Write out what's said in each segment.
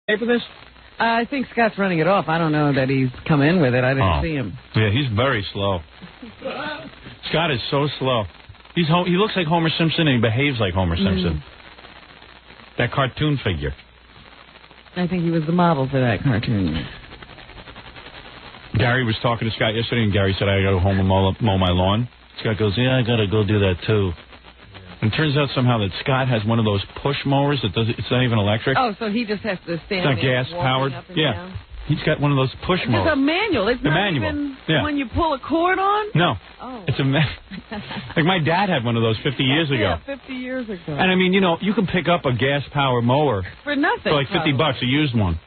pay for this? I think Scott's running it off. I don't know that he's come in with it. I didn't see him. Yeah, he's very slow. Scott is so slow. He looks like Homer Simpson and he behaves like Homer Simpson. That cartoon figure. I think he was the model for that cartoon. Gary was talking to Scott yesterday, and Gary said, I got to go home and mow my lawn. Scott goes, yeah, I got to go do that, too. And it turns out somehow that Scott has one of those push mowers that does. It's not even electric. Oh, so he just has to stand it's not there gas-powered. Yeah. Down. He's got one of those push mowers. It's a manual. It's the not manual. Even when you pull a cord on? No. Oh. It's like my dad had one of those 50 years ago. Yeah, 50 years ago. And I mean, you can pick up a gas-powered mower. For nothing. For like $50, a used one.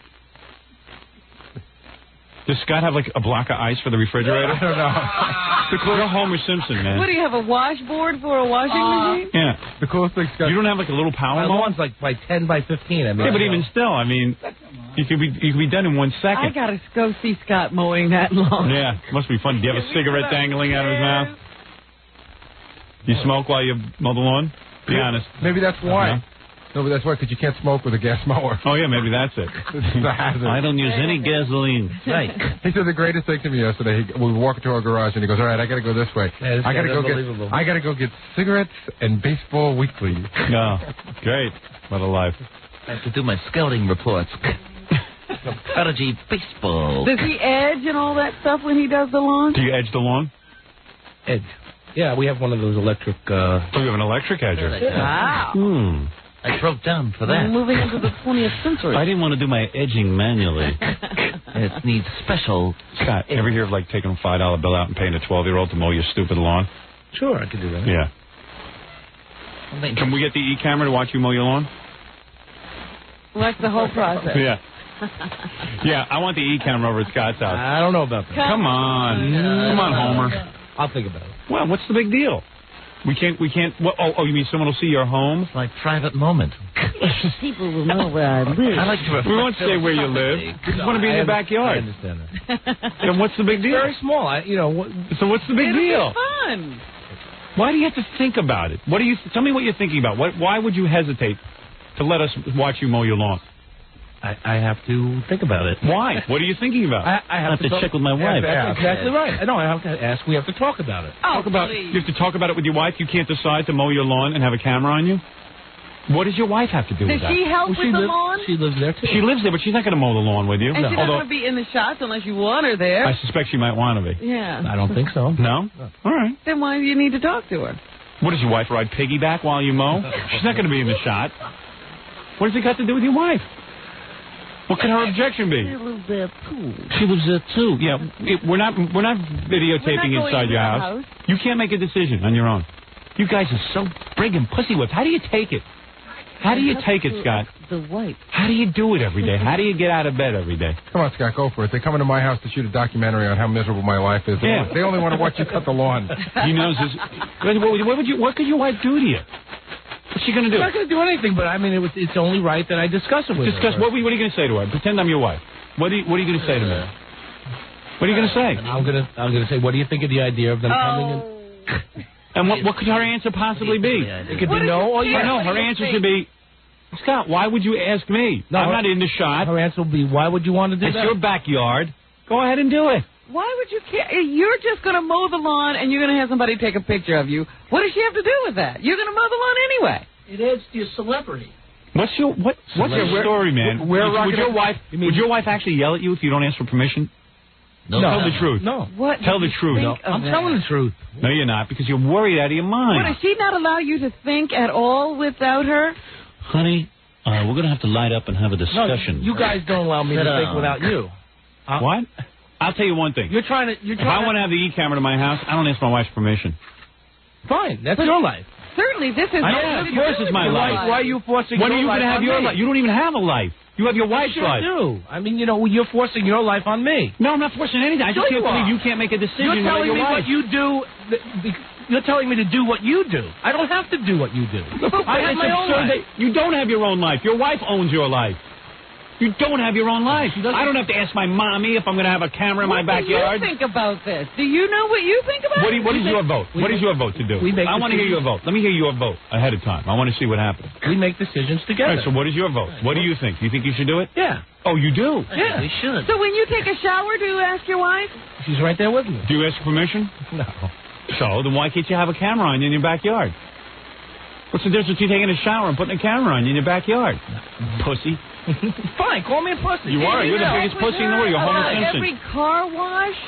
Does Scott have like a block of ice for the refrigerator? I don't know. You're Homer Simpson, man. What, do you have a washboard for a washing machine? Yeah. The coolest thing, Scott. You don't have like a little power mower? One's like by 10 by 15. I mean, yeah, but even still, I mean, you could be done in 1 second. I gotta go see Scott mowing that lawn. Yeah, must be fun. Do you have a cigarette dangling out of his mouth? You smoke while you mow the lawn? Be honest. Maybe that's why. No, but that's why, because you can't smoke with a gas mower. Oh, yeah, maybe that's it. It's a hazard. I don't use any gasoline. Right. He said the greatest thing to me yesterday. We were walking to our garage, and he goes, all right, I got to go this way. Yeah, I got to go get cigarettes and Baseball Weekly. No, great. What a life. I have to do my scouting reports. Prodigy baseball. Does he edge and all that stuff when he does the lawn? Do you edge the lawn? Edge. Yeah, we have one of those electric... Oh, you have an electric edger. Wow. I broke down for that. We're moving into the 20th century. I didn't want to do my edging manually. It needs special... Scott, ever hear of like taking a $5 bill out and paying a 12-year-old to mow your stupid lawn? Sure, I could do that. Yeah. Can we get the e-camera to watch you mow your lawn? Well, that's the whole process. Yeah. Yeah, I want the e-camera over at Scott's house. I don't know about that. Come on. Come on, Homer. I'll think about it. Well, what's the big deal? We can't, what, oh, you mean someone will see your home? It's like private moment. People will know where I live. I like to We won't say where you live. We just want to be in your backyard. I understand that. Then what's the big deal? Very small. So what's the big deal? It'll be fun. Why do you have to think about it? Tell me what you're thinking about. Why would you hesitate to let us watch you mow your lawn? I have to think about it. Why? What are you thinking about? I have to check with my wife. Yeah, that's exactly right. No, I have to ask. We have to talk about it. Oh, you have to talk about it with your wife? You can't decide to mow your lawn and have a camera on you? What does your wife have to do with that? Does she help with the lawn? She lives there, too. She lives there, but she's not going to mow the lawn with you. And she's not going to be in the shots unless you want her there. I suspect she might want to be. Yeah. I don't think so. No? All right. Then why do you need to talk to her? What, does your wife ride piggyback while you mow? She's not going to be in the shot. What does it got to do with your wife? What can her objection be? She lives there, too. She lives there, too. Yeah, we're not videotaping inside your house. You can't make a decision on your own. You guys are so friggin' pussy whipped. How do you take it? How do you take it, Scott? The wife. How do you do it every day? How do you get out of bed every day? Come on, Scott, go for it. They're coming to my house to shoot a documentary on how miserable my life is. Yeah. They only want to watch you cut the lawn. He knows this. What could your wife do to you? What's she going to do? She's not going to do anything, but I mean, it's only right that I discuss it with her. What are you going to say to her? Pretend I'm your wife. What are you going to say to me? What are you going to say? I'm going to say, what do you think of the idea of them coming in? And what could her answer possibly be? It could be no or yes. No, her answer should be, Scott, why would you ask me? No, I'm not in the shot. Her answer will be, why would you want to do that? It's your backyard. Go ahead and do it. Why would you care? You're just going to mow the lawn and you're going to have somebody take a picture of you. What does she have to do with that? You're going to mow the lawn anyway. It adds to your celebrity. What's your story, man? Would your wife actually yell at you if you don't ask for permission? No. Tell the truth. No. What? Tell the truth. No. I'm telling the truth. No, you're not, because you're worried out of your mind. What, does she not allow you to think at all without her? Honey, we're going to have to light up and have a discussion. No, you guys don't allow me to think without you. What? I'll tell you one thing. If I want to have the e-camera to my house, I don't ask my wife's permission. Fine. That's your life. Certainly, this is... yours is my life. Why are you forcing your life on me? When are you going to have your life? You don't even have a life. You have your wife's life. You do. I mean, you're forcing your life on me. No, I'm not forcing anything. I just can't believe you can't make a decision. You're telling your me wife. what you do... You're telling me to do what you do. I don't have to do what you do. I have my own life. You don't have your own life. Your wife owns your life. You don't have your own life. I don't have to ask my mommy if I'm going to have a camera in my backyard. What do you think about this? Do you know what you think about it? What is your vote? What is your vote to do? I want to hear your vote. Let me hear your vote ahead of time. I want to see what happens. We make decisions together. All right, so what is your vote? What do you think? You think you should do it? Yeah. Oh, you do? Yeah, we should. So when you take a shower, do you ask your wife? She's right there with me. Do you ask permission? No. So then why can't you have a camera on you in your backyard? What's the difference between taking a shower and putting a camera on you in your backyard? Pussy. Fine, call me a pussy. You are. You're the biggest pussy in the world. You're Homer Simpson. Every car wash?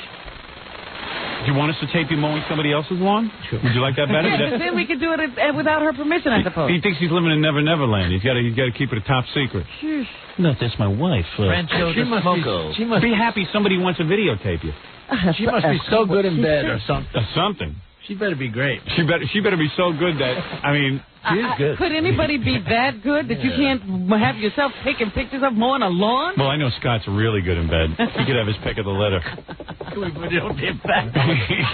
Do you want us to tape you mowing somebody else's lawn? Sure. Would you like that better? Yeah, then we could do it without her permission, I suppose. He thinks he's living in Never Never Land. He's got to keep it a top secret. Shush. No, that's my wife. Rancho de Smoco. She must be happy somebody wants to videotape you. She must be so good in bed or something. Something. She better be great. She better be so good that, I mean... She is good. Could anybody be that good that you can't have yourself taking pictures of mowing a lawn? Well, I know Scott's really good in bed. He could have his pick of the litter. Can we videotape that?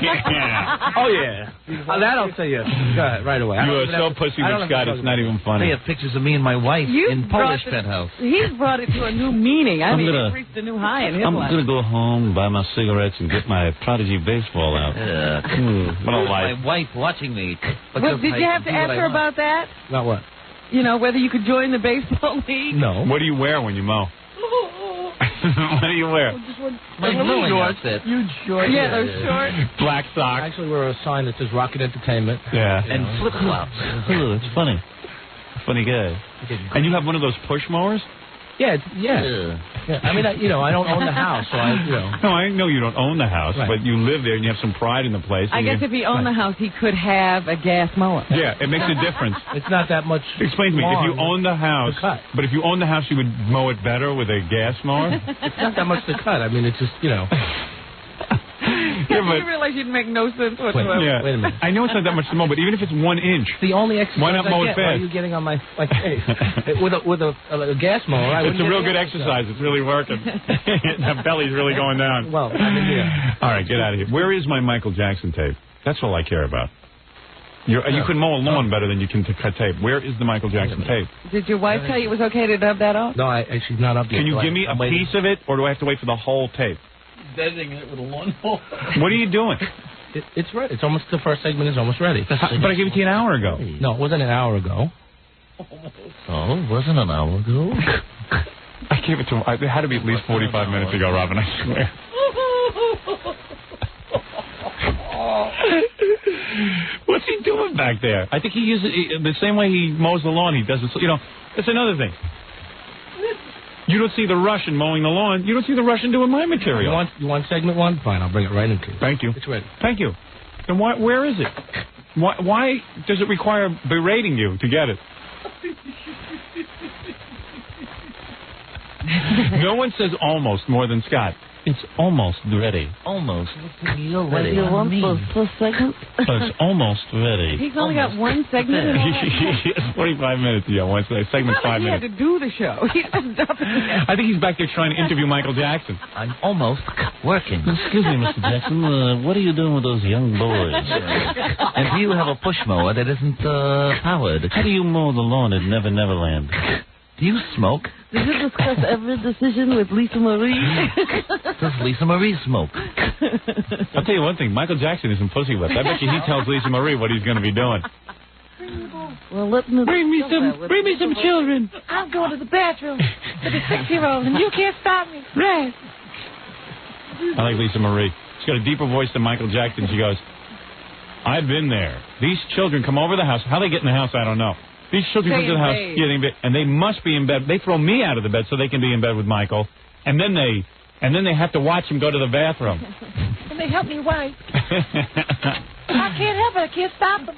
Yeah. Oh, yeah. That I'll tell you. Go ahead, right away. You are so pussy with Scott, it's not even funny. They have pictures of me and my wife in Polish penthouse. He's brought it to a new meaning. I mean, it reached a new high in his life. I'm going to go home, buy my cigarettes, and get my Prodigy baseball out. What a life. My wife watching me. Well, did you have to ask her about that? Not what? You know, whether you could join the baseball league? No. What do you wear when you mow? What do you wear? My mowing outfit. Huge shorts. Yeah, those shorts. Black socks. I actually wear a sign that says Rocket Entertainment. Yeah. And flip-flops. Oh, it's funny. Funny guy. And you have one of those push mowers? Yeah, yeah. I mean, I don't own the house, so No, I know you don't own the house, right. But you live there and you have some pride in the place. I guess if he owned the house, he could have a gas mower. Yeah, it makes a difference. It's not that much. Explain to me, if you own the house, but if you own the house, you would mow it better with a gas mower? It's not that much to cut. I mean, it's just, Yeah, but you realize you'd make no sense whatsoever. Wait a minute. I know it's not that much to mow, but even if it's 1 inch, the only exercise why not mow it fast? Why are you getting on my face? with a gas mower, it's a real good exercise. It's really working. That belly's really going down. Well, I mean, yeah. All right, get out of here. Where is my Michael Jackson tape? That's all I care about. You can mow a lawn better than you can cut tape. Where is the Michael Jackson tape? Did your wife tell you it was okay to dub that off? No, she's not up yet. Can you give me a piece of it, or do I have to wait for the whole tape? Editing it with a lawnmower. What are you doing? It's ready. It's almost, the first segment is almost ready. But I gave it to you an hour ago. No, it wasn't an hour ago. Oh, it wasn't an hour ago. I gave it to him. It had to be at least 45 minutes ago, Robin, I swear. What's he doing back there? I think he uses it the same way he mows the lawn. He does it. It's another thing. You don't see the rush in mowing the lawn. You don't see the rush in doing my material. You want segment one? Fine, I'll bring it right into you. Thank you. It's ready. Thank you. Then where is it? Why does it require berating you to get it? No one says almost more than Scott. It's almost ready. Almost. You're ready. You want the segment? It's almost ready. He's only got one segment. He has 45 minutes. Yeah, one segment's 5 minutes. He had to do the show. He's just dumping it. I think he's back there trying to interview Michael Jackson. I'm almost working. Excuse me, Mr. Jackson. What are you doing with those young boys? And do you have a push mower that isn't powered? How do you mow the lawn at Never Never Land? Do you smoke? Did you discuss every decision with Lisa Marie? Does Lisa Marie smoke? I'll tell you one thing. Michael Jackson isn't pussy whipped. I bet you he tells Lisa Marie what he's going to be doing. Well, let me bring me some children. I'm going to the bathroom with a 6-year-old, and you can't stop me. Right. I like Lisa Marie. She's got a deeper voice than Michael Jackson. She goes, I've been there. These children come over the house. How they get in the house, I don't know. These children come to the house, and they must be in bed. They throw me out of the bed so they can be in bed with Michael, and then they have to watch him go to the bathroom. And they help me wipe. I can't help it. I can't stop them.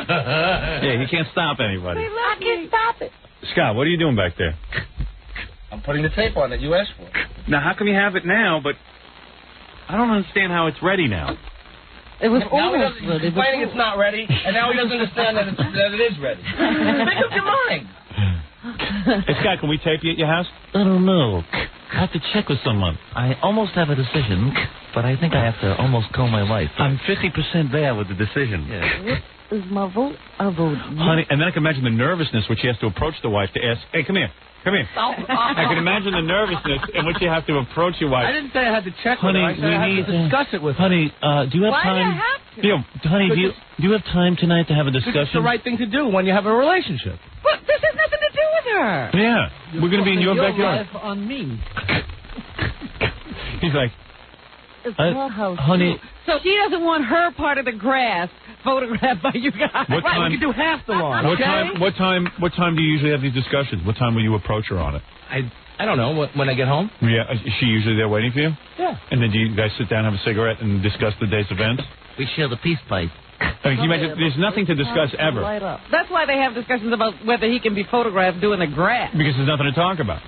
Yeah, he can't stop anybody. I can't stop it. Scott, what are you doing back there? I'm putting the tape on that you asked for. Now, how come you have it now, but I don't understand how it's ready now. It was almost ready. He's complaining it's not ready, and now he doesn't understand that it is ready. Make up your mind. Hey, Scott, can we tape you at your house? I don't know. I have to check with someone. I almost have a decision, but I think I have to almost call my wife. I'm 50% there with the decision. Yeah. What is my vote? I vote. Honey, and then I can imagine the nervousness which he has to approach the wife to ask, hey, come here. Come here. I can imagine the nervousness in which you have to approach your wife. I didn't say I had to check Honey, with her. I said I had to discuss it with her. Honey, do you have Why do time? you have to? You know, Honey, do you have time tonight to have a discussion? It's the right thing to do when you have a relationship. But this has nothing to do with her. yeah, we're going to be in your backyard. life on me. He's like, It's her house. honey, So she doesn't want her part of the grass photographed by you guys. What Right, time- we can do half the lawn. what okay? time do you usually have these discussions? What time will you approach her on it? I don't know. When I get home? Yeah, is she usually there waiting for you? Yeah. And then do you guys sit down, have a cigarette, and discuss the day's events? we share the peace pipe. I mean, can you imagine, there's nothing to discuss ever That's why they have discussions about whether he can be photographed doing the grass. because there's nothing to talk about.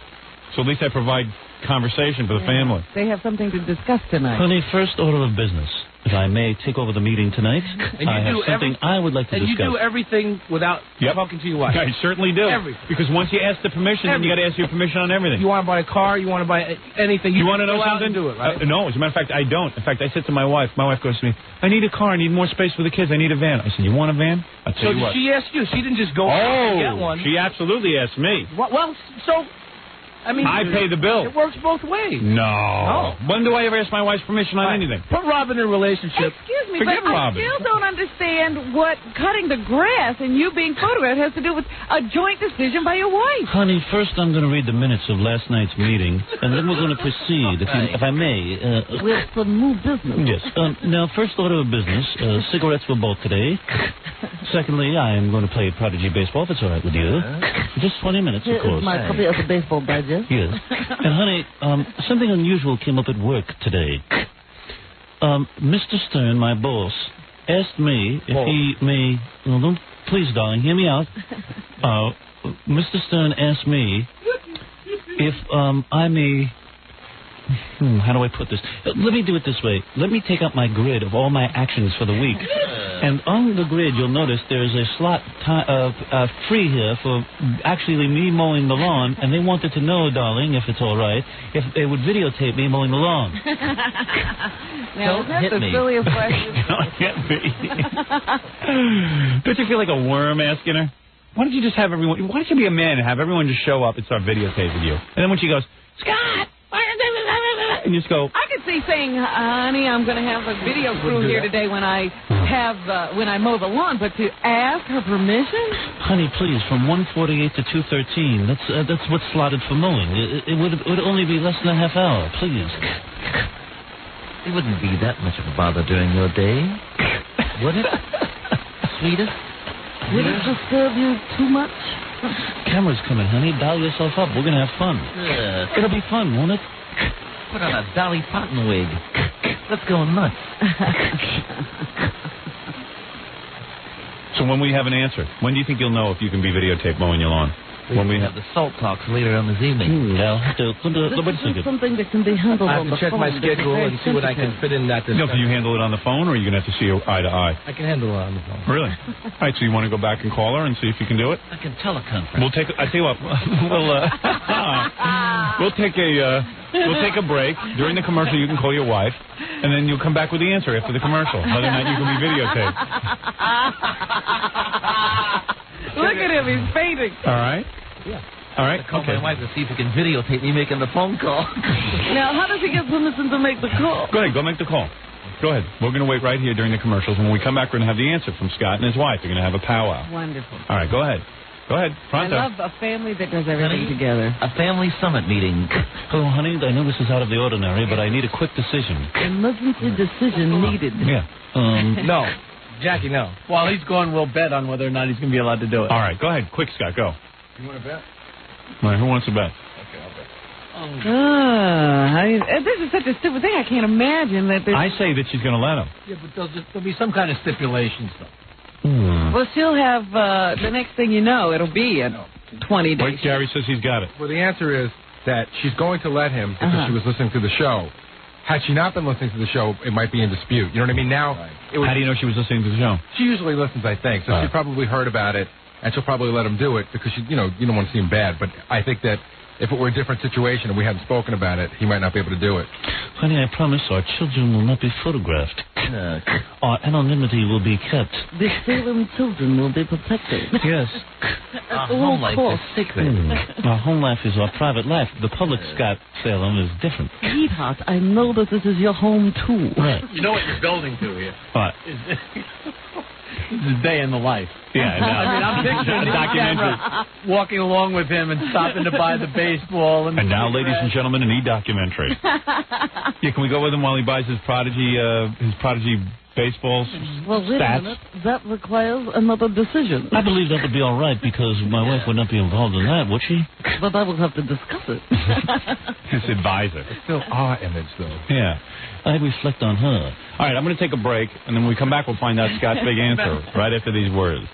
So at least I provide conversation for the family. They have something to discuss tonight. Honey, first order of business. If I may take over the meeting tonight, And you I have do something I would like to And you discuss. do everything without talking to your wife. I certainly do. Everything. Because once you ask the permission, then you got to ask your permission on everything. You want to buy a car, you want to buy anything. You want to know go out something? and do it, right? No, as a matter of fact, I don't. In fact, I said to my wife goes to me, I need a car, I need more space for the kids, I need a van. I said, you want a van? I'll tell So you what. she asked you. She didn't just go out and get one. She absolutely asked me. Well, so, I mean... I pay the bill. It works both ways. No. When do I ever ask my wife's permission on anything? Put Rob in a relationship. Excuse me, Forget but Robin. I still don't understand what cutting the grass and you being photographed has to do with a joint decision by your wife. Honey, first I'm going to read the minutes of last night's meeting, and then we're going to proceed, if I may. With some new business. Yes. Now, first order of business, cigarettes for both today. Secondly, I am going to play Prodigy Baseball, if it's all right with you. Just 20 minutes, of course. copy of the baseball digest. Yes. And, honey, something unusual came up at work today. Mr. Stern, my boss, asked me if he may... No, don't, please, darling, hear me out. Mr. Stern asked me if I may... how do I put this? Let me do it this way. Let me take out my grid of all my actions for the week. And on the grid, you'll notice there's a slot free here for actually me mowing the lawn. And they wanted to know, darling, if it's all right, if they would videotape me mowing the lawn. Now, Don't that's hit the me. silliest question. Don't hit me. Don't you feel like a worm asking her? Why don't you just have everyone... Why don't you be a man and have everyone just show up and start videotaping you? And then when she goes, Scott! And you just go... I could see saying, honey, I'm going to have a video crew here today when I mow the lawn, but to ask her permission? Honey, please, from 1:48 to 2:13. That's what's slotted for mowing. It would only be less than a half hour. Please. It wouldn't be that much of a bother during your day, would it, sweetest? Would it disturb you too much? Camera's coming, honey. Dial yourself up. We're going to have fun. It'll be fun, won't it? Put on a Dolly Parton wig. Let's go nuts. So when we have an answer, when do you think you'll know if you can be videotaped mowing your lawn? When we have the salt talks later on this evening. I'll have to... Wait a second. Something that can be handled I have to check my schedule and see what I can fit in that No, discussion. can you handle it on the phone, or are you going to have to see her eye to eye? I can handle it on the phone. Really? All right, so you want to go back and call her and see if you can do it? I can teleconference. We'll take... I tell you what, we'll take a break. During the commercial, you can call your wife, and then you'll come back with the answer after the commercial. Whether or not you can be videotaped. Look at him, he's fainting. All right? Yeah. All right? Call Okay. my wife to see if he can videotape me making the phone call. Now, how does he get permission to make the call? Go ahead. Go make the call. Go ahead. We're going to wait right here during the commercials. When we come back, we're going to have the answer from Scott and his wife. They're going to have a powwow. Wonderful. All right. Go ahead. Go ahead. I Pronto. love a family that does everything together. A family summit meeting. Hello, honey. I know this is out of the ordinary, but I need a quick decision. Emergency decision needed. Yeah. No. Jackie, no. While he's gone, we'll bet on whether or not he's going to be allowed to do it. All right. Go ahead. Quick, Scott. Go. You want to bet? All right. Who wants to bet? Okay, I'll bet. This is such a stupid thing. I can't imagine that there's... I say that she's going to let him. Yeah, but there'll be some kind of stipulations, though. Well, she'll have, the next thing you know, it'll be in 20 days. Wait, Gary says he's got it. Well, the answer is that she's going to let him because she was listening to the show. Had she not been listening to the show, it might be in dispute. You know what I mean? Now, it was, How do you know she was listening to the show? she usually listens, I think, so she probably heard about it, and she'll probably let him do it because she, you don't want to seem bad. But I think that if it were a different situation and we hadn't spoken about it, he might not be able to do it. Honey, I promise our children will not be photographed. Our anonymity will be kept. The Salem children will be protected. Yes. At all costs. Our home life is our private life. The public Scott Salem is different. Sweetheart, I know that this is your home, too. Right. You know what you're building to here. What? This is a day in the life. Yeah, no. I mean, I'm picturing A documentary. walking along with him and stopping to buy the baseball. And now, ladies and gentlemen, an e-documentary. Yeah, can we go with him while he buys his Prodigy baseballs Well, wait stats? a minute. That requires another decision. I believe that would be all right because my wife would not be involved in that, would she? But I will have to discuss it. His advisor. Still our image, though. Yeah. I reflect on her. All right, I'm going to take a break, and then when we come back, we'll find out Scott's big answer right after these words.